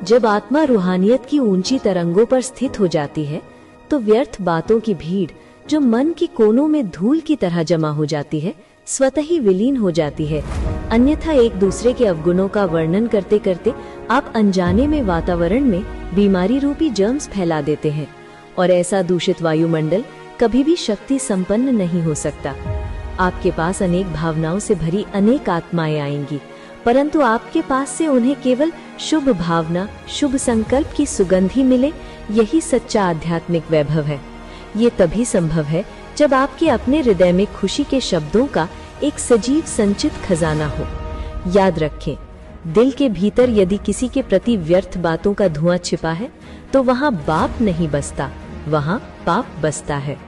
जब आत्मा रूहानियत की ऊंची तरंगों पर स्थित हो जाती है तो व्यर्थ बातों की भीड़ जो मन के कोनों में धूल की तरह जमा हो जाती है, स्वतः ही विलीन हो जाती है। अन्यथा एक दूसरे के अवगुणों का वर्णन करते करते आप अनजाने में वातावरण में बीमारी रूपी जर्म्स फैला देते हैं और ऐसा दूषित वायुमंडल कभी भी शक्ति संपन्न नहीं हो सकता। आपके पास अनेक भावनाओं से भरी अनेक आत्माएं आएंगी, परंतु आपके पास से उन्हें केवल शुभ भावना, शुभ संकल्प की सुगंध ही मिले, यही सच्चा आध्यात्मिक वैभव है। ये तभी संभव है जब आपके अपने हृदय में खुशी के शब्दों का एक सजीव संचित खजाना हो। याद रखें, दिल के भीतर यदि किसी के प्रति व्यर्थ बातों का धुआं छिपा है तो वहां बाप नहीं बसता, वहां पाप बसता है।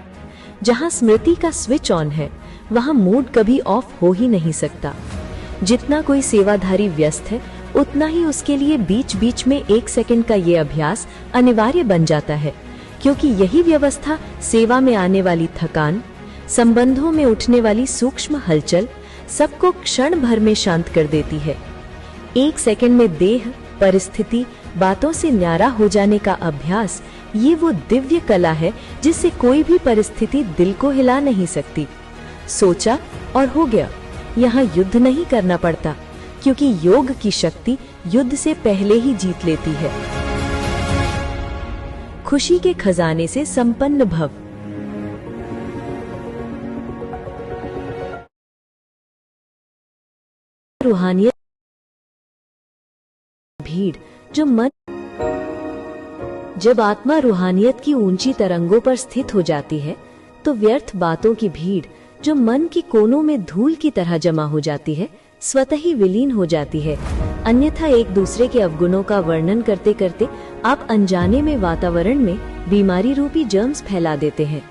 जहां स्मृति का स्विच ऑन है वहां मूड कभी ऑफ हो ही नहीं सकता। जितना कोई सेवाधारी व्यस्त है उतना ही उसके लिए बीच बीच में 1 सेकंड का ये अभ्यास अनिवार्य बन जाता है, क्योंकि यही व्यवस्था सेवा में आने वाली थकान, संबंधों में उठने वाली सूक्ष्म हलचल सबको क्षण भर में शांत कर देती है। 1 सेकंड में देह, परिस्थिति, बातों से न्यारा हो जाने का अभ्यास, ये वो दिव्य कला है जिससे कोई भी परिस्थिति दिल को हिला नहीं सकती। सोचा और हो गया। यहाँ युद्ध नहीं करना पड़ता, क्योंकि योग की शक्ति युद्ध से पहले ही जीत लेती है। खुशी के खजाने से संपन्न भव। रूहानियत भीड़ जो मन जब आत्मा रूहानियत की ऊंची तरंगों पर स्थित हो जाती है तो व्यर्थ बातों की भीड़ जो मन के कोनों में धूल की तरह जमा हो जाती है, स्वतः ही विलीन हो जाती है। अन्यथा एक दूसरे के अवगुणों का वर्णन करते करते आप अनजाने में वातावरण में बीमारी रूपी जर्म्स फैला देते हैं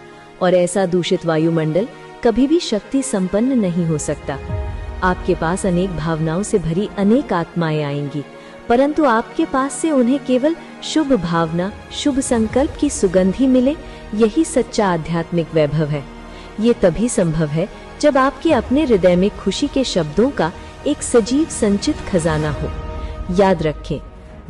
और ऐसा दूषित वायुमंडल कभी भी शक्ति संपन्न नहीं हो सकता। आपके पास अनेक भावनाओं से भरी अनेक आत्माएं आएंगी, परंतु आपके पास से उन्हें केवल शुभ भावना, शुभ संकल्प की सुगंध ही मिले, यही सच्चा आध्यात्मिक वैभव है। ये तभी संभव है जब आपके अपने हृदय में खुशी के शब्दों का एक सजीव संचित खजाना हो। याद रखें,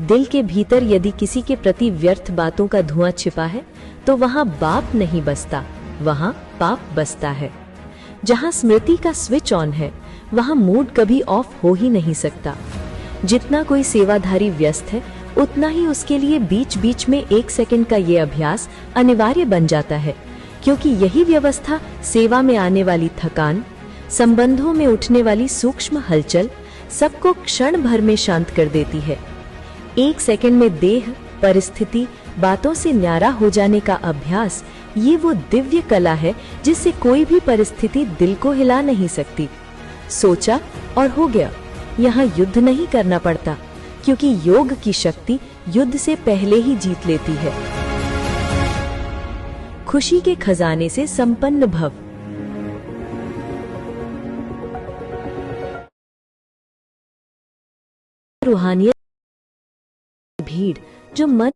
दिल के भीतर यदि किसी के प्रति व्यर्थ बातों का धुआं छिपा है तो वहां बाप नहीं बसता, वहां पाप बसता है। जहां स्मृति का स्विच ऑन है वहां मूड कभी ऑफ हो ही नहीं सकता। जितना कोई सेवाधारी व्यस्त है उतना ही उसके लिए बीच बीच में 1 सेकंड का ये अभ्यास अनिवार्य बन जाता है, क्योंकि यही व्यवस्था सेवा में आने वाली थकान, संबंधों में उठने वाली सूक्ष्म हलचल सबको क्षण भर में शांत कर देती है। 1 सेकंड में देह, परिस्थिति, बातों से न्यारा हो जाने का अभ्यास, ये वो दिव्य कला है जिससे कोई भी परिस्थिति दिल को हिला नहीं सकती। सोचा और हो गया। यहाँ युद्ध नहीं करना पड़ता, क्योंकि योग की शक्ति युद्ध से पहले ही जीत लेती है। खुशी के खजाने से संपन्न भव। रूहानियत भीड़ जो मन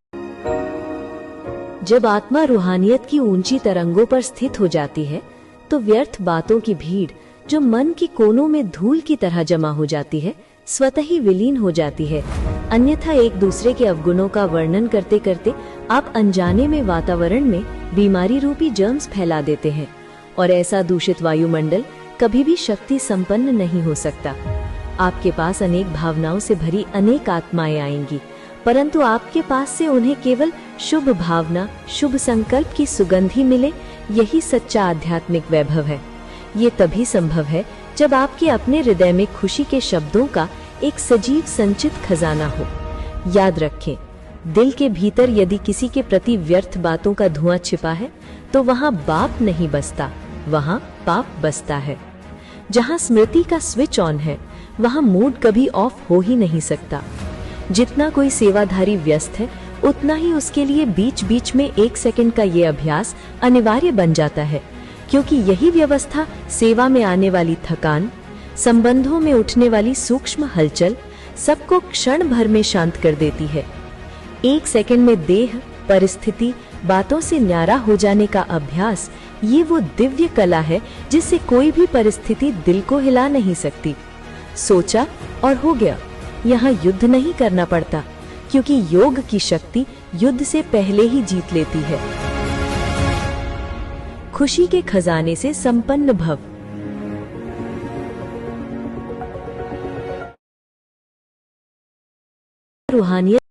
जब आत्मा रूहानियत की ऊंची तरंगों पर स्थित हो जाती है तो व्यर्थ बातों की भीड़ जो मन के कोनों में धूल की तरह जमा हो जाती है, स्वतः ही विलीन हो जाती है। अन्यथा एक दूसरे के अवगुणों का वर्णन करते करते आप अनजाने में वातावरण में बीमारी रूपी जर्म्स फैला देते हैं और ऐसा दूषित वायुमंडल कभी भी शक्ति संपन्न नहीं हो सकता। आपके पास अनेक भावनाओं से भरी अनेक आत्माएं आएंगी, परंतु आपके पास से उन्हें केवल शुभ भावना, शुभ संकल्प की सुगंध ही मिले, यही सच्चा आध्यात्मिक वैभव है। ये तभी संभव है जब आपके अपने हृदय में खुशी के शब्दों का एक सजीव संचित खजाना हो। याद रखें, दिल के भीतर यदि किसी के प्रति व्यर्थ बातों का धुआं छिपा है तो वहां बाप नहीं बसता, वहां पाप बसता है। जहां स्मृति का स्विच ऑन है वहां मूड कभी ऑफ हो ही नहीं सकता। जितना कोई सेवाधारी व्यस्त है उतना ही उसके लिए बीच बीच में 1 सेकंड का ये अभ्यास अनिवार्य बन जाता है, क्योंकि यही व्यवस्था सेवा में आने वाली थकान, संबंधों में उठने वाली सूक्ष्म हलचल सबको क्षण भर में शांत कर देती है। 1 सेकंड में देह, परिस्थिति, बातों से न्यारा हो जाने का अभ्यास, ये वो दिव्य कला है जिससे कोई भी परिस्थिति दिल को हिला नहीं सकती। सोचा और हो गया। यहाँ युद्ध नहीं करना पड़ता, क्योंकि योग की शक्ति युद्ध से पहले ही जीत लेती है। खुशी के खजाने से संपन्न भव। रूहानियत